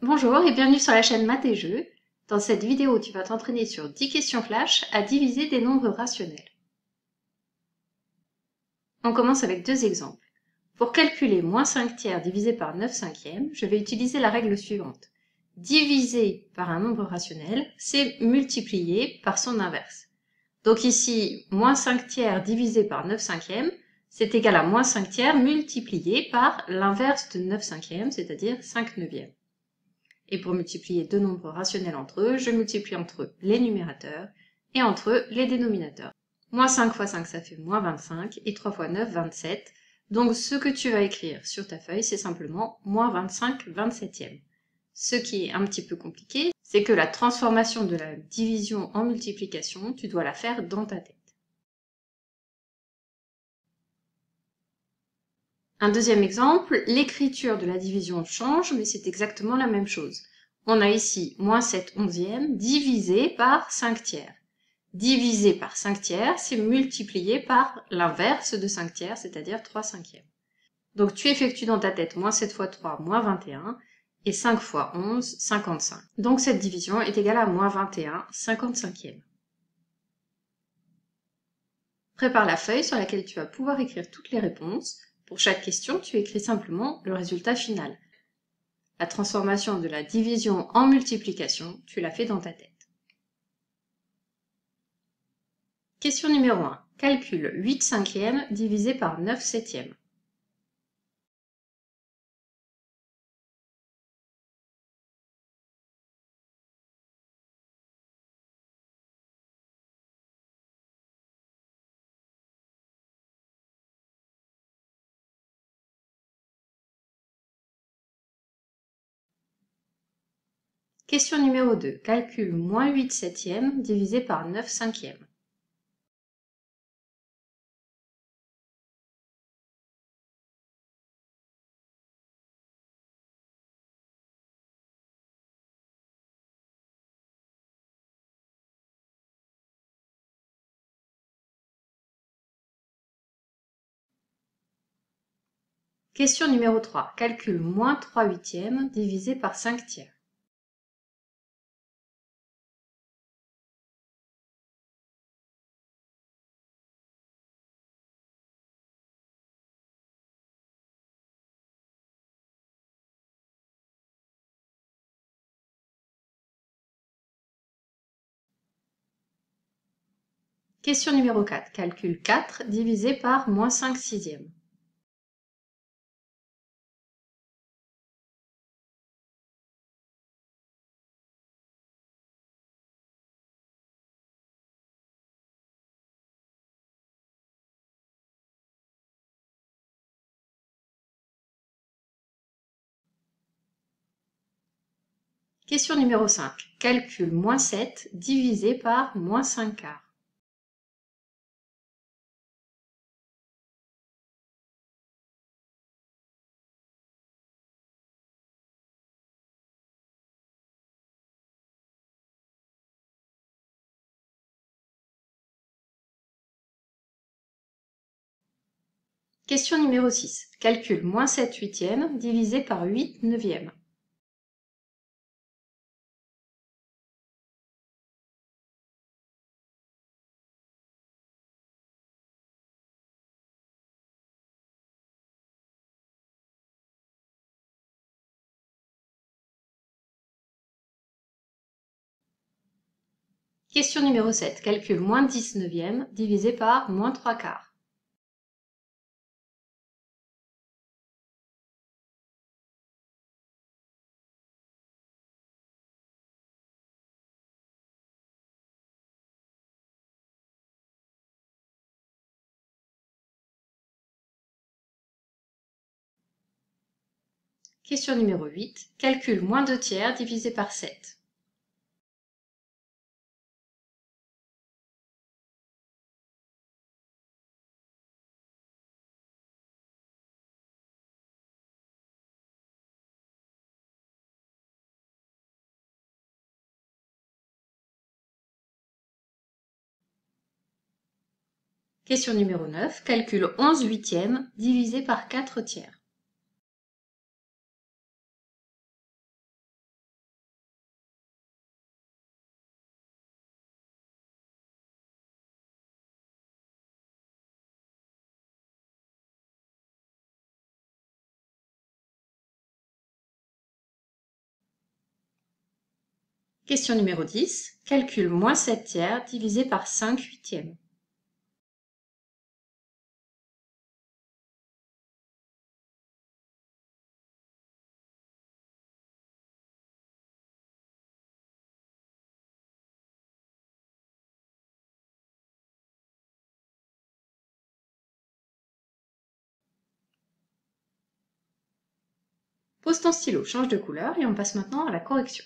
Bonjour et bienvenue sur la chaîne Maths et Jeux. Dans cette vidéo, tu vas t'entraîner sur 10 questions flash à diviser des nombres rationnels. On commence avec deux exemples. Pour calculer moins 5 tiers divisé par 9 cinquièmes, je vais utiliser la règle suivante. Diviser par un nombre rationnel, c'est multiplier par son inverse. Donc ici, moins 5 tiers divisé par 9 cinquièmes, c'est égal à moins 5 tiers multiplié par l'inverse de 9 cinquièmes, c'est-à-dire 5 neuvièmes. Et pour multiplier deux nombres rationnels entre eux, je multiplie entre eux les numérateurs et entre eux les dénominateurs. Moins 5 fois 5, ça fait moins 25, et 3 fois 9, 27. Donc ce que tu vas écrire sur ta feuille, c'est simplement moins 25 27e. Ce qui est un petit peu compliqué, c'est que la transformation de la division en multiplication, tu dois la faire dans ta tête. Un deuxième exemple, l'écriture de la division change, mais c'est exactement la même chose. On a ici moins 7 onzièmes divisé par 5 tiers. Divisé par 5 tiers, c'est multiplié par l'inverse de 5 tiers, c'est-à-dire 3 cinquièmes. Donc tu effectues dans ta tête moins 7 fois 3, moins 21, et 5 fois 11, 55. Donc cette division est égale à moins 21, 55e. Prépare la feuille sur laquelle tu vas pouvoir écrire toutes les réponses. Pour chaque question, tu écris simplement le résultat final. La transformation de la division en multiplication, tu la fais dans ta tête. Question numéro 1. Calcule 8 cinquièmes divisé par 9 septièmes. Question numéro 2. Calcule moins 8 septièmes divisé par 9 cinquièmes. Question numéro 3. Calcule moins 3 huitièmes divisé par 5 tiers. Question numéro 4. Calcule 4 divisé par moins 5 sixièmes. Question numéro 5. Calcule moins 7 divisé par moins 5 quarts. Question numéro 6. Calcule moins 7 huitièmes divisé par 8 neuvièmes. Question numéro 7. Calcule moins 10 neuvièmes divisé par moins 3 quarts. Question numéro 8. Calcule moins 2 tiers divisé par 7. Question numéro 9. Calcule 11 huitièmes divisé par 4 tiers. Question numéro 10. Calcule moins 7 tiers divisé par 5 huitièmes. Pose ton stylo, change de couleur et on passe maintenant à la correction.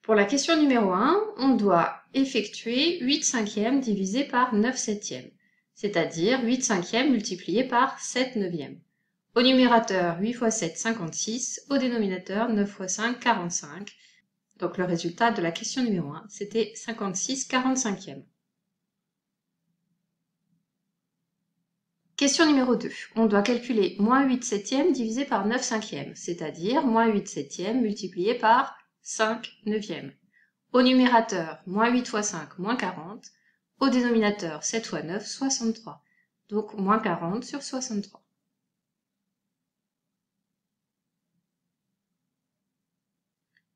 Pour la question numéro 1, on doit effectuer 8 cinquièmes divisé par 9 septièmes, c'est-à-dire 8 cinquièmes multiplié par 7 neuvièmes. Au numérateur, 8 x 7, 56. Au dénominateur, 9 x 5, 45. Donc le résultat de la question numéro 1, c'était 56 45e. Question numéro 2. On doit calculer moins 8 septièmes divisé par 9 cinquièmes, c'est-à-dire moins 8 septièmes multiplié par 5 neuvièmes. Au numérateur, moins 8 x 5, moins 40. Au dénominateur, 7 x 9, 63. Donc moins 40 sur 63.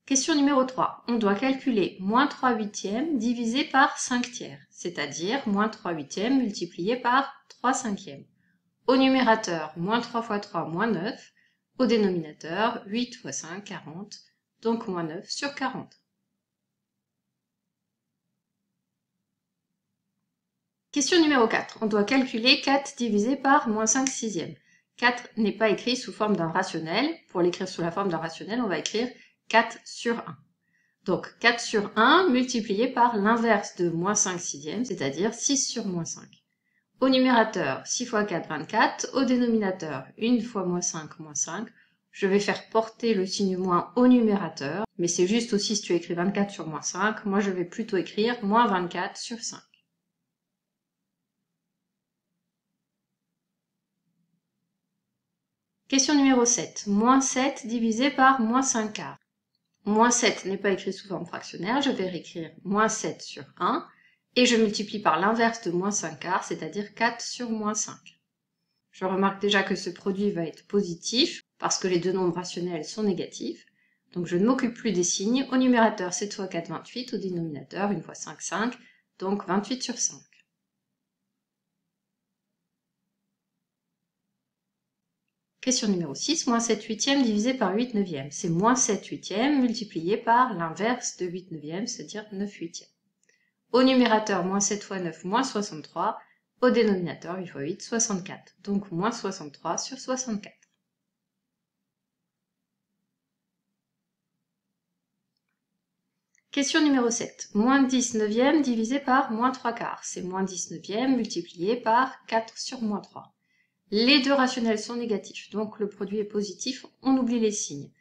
Question numéro 3. On doit calculer moins 3 huitièmes divisé par 5 tiers, c'est-à-dire moins 3 huitièmes multiplié par 3 cinquièmes. Au numérateur, moins 3 x 3, moins 9. Au dénominateur, 8 x 5, 40. Donc moins 9 sur 40. Question numéro 4. On doit calculer 4 divisé par moins 5 sixièmes. 4 n'est pas écrit sous forme d'un rationnel. Pour l'écrire sous la forme d'un rationnel, on va écrire 4 sur 1. Donc 4 sur 1 multiplié par l'inverse de moins 5 sixièmes, c'est-à-dire 6 sur moins 5. Au numérateur, 6 x 4, 24. Au dénominateur, 1 fois moins 5, moins 5. Je vais faire porter le signe moins au numérateur, mais c'est juste aussi si tu écris 24 sur moins 5. Moi, je vais plutôt écrire moins 24 sur 5. Question numéro 7. Moins 7 divisé par moins 5 quarts. Moins 7 n'est pas écrit sous forme fractionnaire, je vais réécrire moins 7 sur 1, et je multiplie par l'inverse de moins 5 quarts, c'est-à-dire 4 sur moins 5. Je remarque déjà que ce produit va être positif, parce que les deux nombres rationnels sont négatifs, donc je ne m'occupe plus des signes. Au numérateur, 7 x 4, 28, au dénominateur, 1 x 5, 5, donc 28 sur 5. Question numéro 6, moins 7 huitièmes divisé par 8 neuvièmes. C'est moins 7 huitièmes multiplié par l'inverse de 8 neuvièmes, c'est-à-dire 9 huitièmes. Au numérateur, moins 7 x 9, moins 63. Au dénominateur, 8 x 8, 64. Donc moins 63 sur 64. Question numéro 7. Moins 10 neuvièmes divisé par moins 3 quarts. C'est moins 10 neuvièmes multiplié par 4 sur moins 3. Les deux rationnels sont négatifs, donc le produit est positif, on oublie les signes.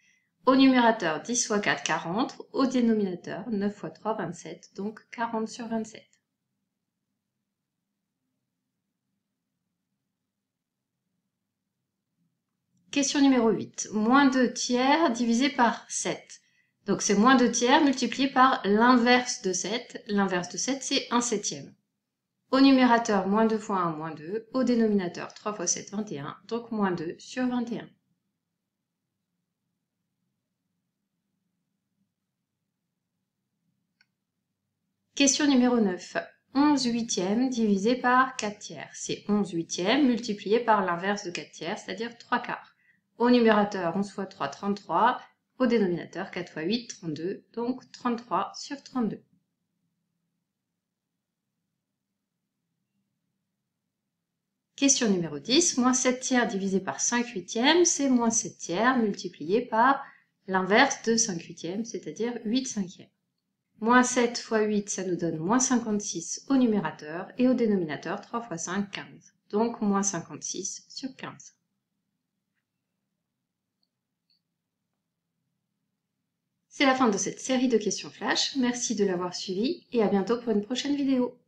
Au numérateur, 10 x 4, 40. Au dénominateur, 9 x 3, 27. Donc 40 sur 27. Question numéro 8. Moins 2 tiers divisé par 7. Donc c'est moins 2 tiers multiplié par l'inverse de 7. L'inverse de 7, c'est 1 septième. Au numérateur, moins 2 fois 1, moins 2. Au dénominateur, 3 x 7, 21. Donc moins 2 sur 21. Question numéro 9. 11 huitièmes divisé par 4 tiers. C'est 11 huitièmes multiplié par l'inverse de 4 tiers, c'est-à-dire 3 quarts. Au numérateur, 11 x 3, 33. Au dénominateur, 4 x 8, 32. Donc 33 sur 32. Question numéro 10. Moins 7 tiers divisé par 5 huitièmes, c'est moins 7 tiers multiplié par l'inverse de 5 huitièmes, c'est-à-dire 8 cinquièmes. Moins 7 x 8, ça nous donne moins 56 au numérateur, et au dénominateur, 3 x 5, 15. Donc moins 56 sur 15. C'est la fin de cette série de questions flash. Merci de l'avoir suivi et à bientôt pour une prochaine vidéo.